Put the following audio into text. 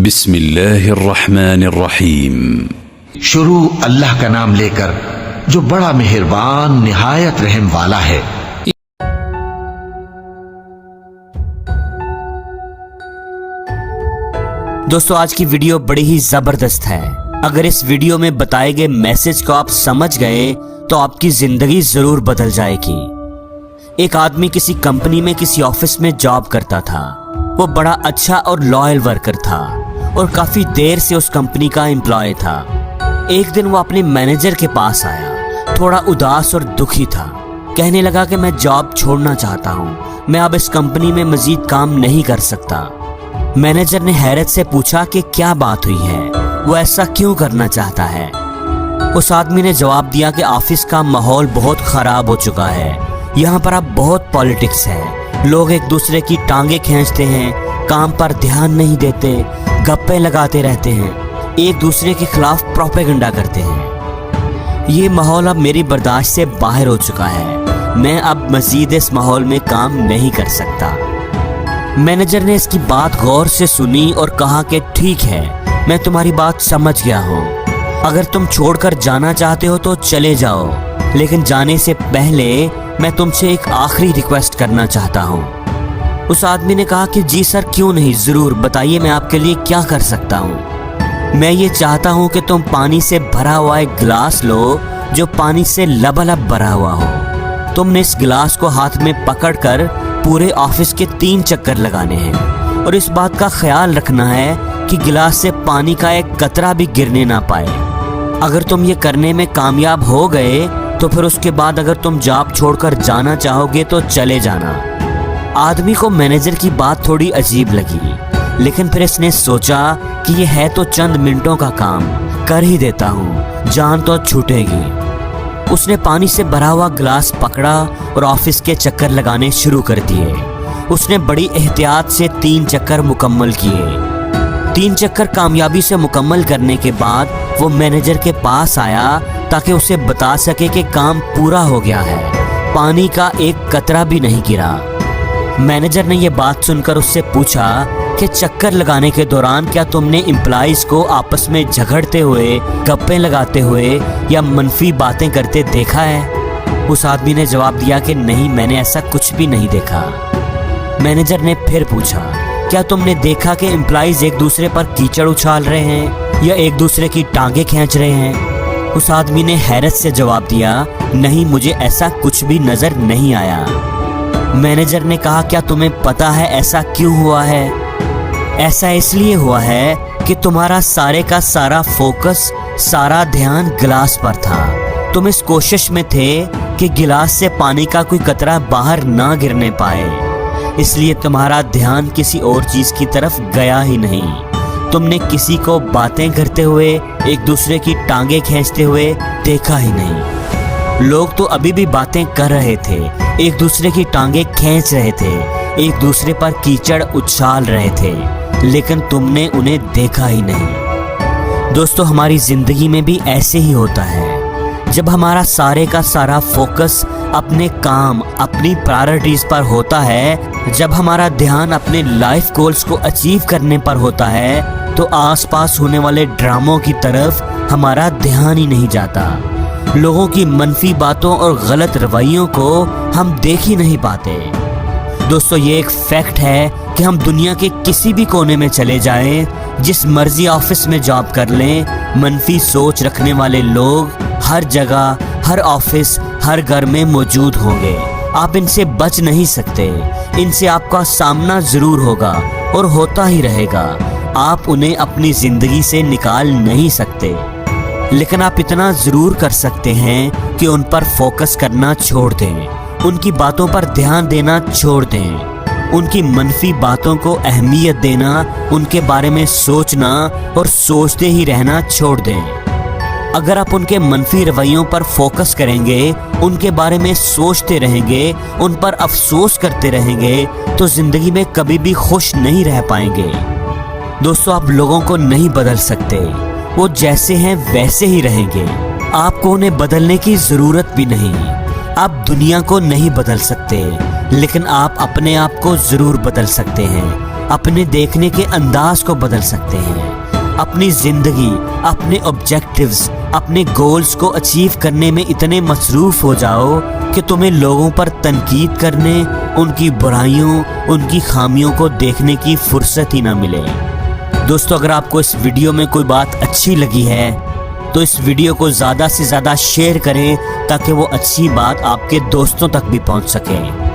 بسم اللہ الرحمن الرحیم۔ شروع اللہ کا نام لے کر جو بڑا مہربان نہایت رحم والا ہے۔ دوستو آج کی ویڈیو بڑی ہی زبردست ہے۔ اگر اس ویڈیو میں بتائے گئے میسج کو آپ سمجھ گئے تو آپ کی زندگی ضرور بدل جائے گی۔ ایک آدمی کسی کمپنی میں کسی آفس میں جاب کرتا تھا۔ وہ بڑا اچھا اور لائل ورکر تھا اور کافی دیر سے اس کمپنی کا امپلائی تھا۔ ایک دن وہ اپنے مینیجر کے پاس آیا، تھوڑا اداس اور دکھی تھا۔ کہنے لگا کہ میں جاب چھوڑنا چاہتا ہوں، میں اب اس کمپنی میں مزید کام نہیں کر سکتا۔ مینیجر نے حیرت سے پوچھا کہ کیا بات ہوئی ہے، وہ ایسا کیوں کرنا چاہتا ہے؟ اس آدمی نے جواب دیا کہ آفس کا ماحول بہت خراب ہو چکا ہے، یہاں پر اب بہت پالیٹکس ہے، لوگ ایک دوسرے کی ٹانگیں کھینچتے ہیں، کام پر دھیان نہیں دیتے، گپے لگاتے رہتے ہیں، ایک دوسرے کے خلاف پروپیگنڈا کرتے ہیں۔ یہ ماحول اب میری برداشت سے باہر ہو چکا ہے، میں اب مزید اس ماحول میں کام نہیں کر سکتا۔ مینیجر نے اس کی بات غور سے سنی اور کہا کہ ٹھیک ہے، میں تمہاری بات سمجھ گیا ہوں، اگر تم چھوڑ کر جانا چاہتے ہو تو چلے جاؤ، لیکن جانے سے پہلے میں تم سے ایک آخری ریکویسٹ کرنا چاہتا ہوں۔ اس آدمی نے کہا کہ جی سر، کیوں نہیں، ضرور بتائیے، میں آپ کے لیے کیا کر سکتا ہوں۔ میں یہ چاہتا ہوں کہ تم پانی سے بھرا ہوا ایک گلاس لو جو پانی سے لبالب بھرا ہوا ہو۔ تم نے اس گلاس کو ہاتھ میں پکڑ کر پورے آفس کے 3 چکر لگانے ہیں اور اس بات کا خیال رکھنا ہے کہ گلاس سے پانی کا ایک قطرہ بھی گرنے نہ پائے۔ اگر تم یہ کرنے میں کامیاب ہو گئے تو پھر اس کے بعد اگر تم جاب چھوڑ کر جانا چاہو گے تو چلے جانا۔ آدمی کو مینیجر کی بات تھوڑی عجیب لگی، لیکن پھر اس نے سوچا کہ یہ ہے تو چند منٹوں کا کام، کر ہی دیتا ہوں، جان تو چھوٹے گی۔ اس نے پانی سے بھرا ہوا گلاس پکڑا اور آفس کے چکر لگانے شروع کر دیے۔ اس نے بڑی احتیاط سے 3 چکر مکمل کیے۔ 3 چکر کامیابی سے مکمل کرنے کے بعد وہ مینیجر کے پاس آیا تاکہ اسے بتا سکے کہ کام پورا ہو گیا ہے، پانی کا ایک قطرہ بھی نہیں گرا۔ مینیجر نے یہ بات سن کر اس سے پوچھا کہ چکر لگانے کے دوران کیا تم نے امپلائیز کو آپس میں جھگڑتے ہوئے، گپیں لگاتے ہوئے یا منفی باتیں کرتے دیکھا ہے؟ اس آدمی نے جواب دیا کہ نہیں، میں نے ایسا کچھ بھی نہیں دیکھا۔ مینیجر نے پھر پوچھا کیا تم نے دیکھا کہ امپلائیز ایک دوسرے پر کیچڑ اچھال رہے ہیں یا ایک دوسرے کی ٹانگیں کھینچ رہے ہیں؟ اس آدمی نے حیرت سے جواب دیا نہیں، مجھے ایسا کچھ بھی نظر نہیں آیا۔ مینیجر نے کہا کیا تمہیں پتا ہے ایسا کیوں ہوا ہے؟ ایسا اس لیے ہوا ہے کہ تمہارا سارے کا سارا فوکس، سارا دھیان گلاس پر تھا۔ تم اس کوشش میں تھے کہ گلاس سے پانی کا کوئی قطرہ باہر نہ گرنے پائے، اس لیے تمہارا دھیان کسی اور چیز کی طرف گیا ہی نہیں۔ تم نے کسی کو باتیں کرتے ہوئے، ایک دوسرے کی ٹانگیں کھینچتے ہوئے دیکھا ہی نہیں۔ لوگ تو ابھی بھی باتیں کر رہے تھے، ایک دوسرے کی ٹانگیں کھینچ رہے تھے، ایک دوسرے پر کیچڑ اچھال رہے تھے، لیکن تم نے انہیں دیکھا ہی نہیں۔ دوستو ہماری زندگی میں بھی ایسے ہی ہوتا ہے، جب ہمارا سارے کا سارا فوکس اپنے کام، اپنی پرائرٹیز پر ہوتا ہے، جب ہمارا دھیان اپنے لائف گولز کو اچیو کرنے پر ہوتا ہے تو آس پاس ہونے والے ڈراموں کی طرف ہمارا دھیان ہی نہیں جاتا۔ لوگوں کی منفی باتوں اور غلط رویوں کو ہم دیکھ ہی نہیں پاتے۔ دوستو یہ ایک فیکٹ ہے کہ ہم دنیا کے کسی بھی کونے میں چلے جائیں، جس مرضی آفس میں جاب کر لیں، منفی سوچ رکھنے والے لوگ ہر جگہ، ہر آفس، ہر گھر میں موجود ہوں گے۔ آپ ان سے بچ نہیں سکتے، ان سے آپ کا سامنا ضرور ہوگا اور ہوتا ہی رہے گا۔ آپ انہیں اپنی زندگی سے نکال نہیں سکتے، لیکن آپ اتنا ضرور کر سکتے ہیں کہ ان پر فوکس کرنا چھوڑ دیں، ان کی باتوں پر دھیان دینا چھوڑ دیں، ان کی منفی باتوں کو اہمیت دینا، ان کے بارے میں سوچنا اور سوچتے ہی رہنا چھوڑ دیں۔ اگر آپ ان کے منفی رویوں پر فوکس کریں گے، ان کے بارے میں سوچتے رہیں گے، ان پر افسوس کرتے رہیں گے تو زندگی میں کبھی بھی خوش نہیں رہ پائیں گے۔ دوستو آپ لوگوں کو نہیں بدل سکتے، وہ جیسے ہیں ویسے ہی رہیں گے، آپ کو انہیں بدلنے کی ضرورت بھی نہیں۔ آپ دنیا کو نہیں بدل سکتے، لیکن آپ اپنے آپ کو ضرور بدل سکتے ہیں۔ اپنے دیکھنے کے انداز کو بدل سکتے ہیں، اپنی زندگی، اپنے آبجیکٹیوز، اپنے گولز کو اچیو کرنے میں اتنے مصروف ہو جاؤ کہ تمہیں لوگوں پر تنقید کرنے، ان کی برائیوں، ان کی خامیوں کو دیکھنے کی فرصت ہی نہ ملے۔ دوستو، اگر آپ کو اس ویڈیو میں کوئی بات اچھی لگی ہے تو اس ویڈیو کو زیادہ سے زیادہ شیئر کریں تاکہ وہ اچھی بات آپ کے دوستوں تک بھی پہنچ سکے۔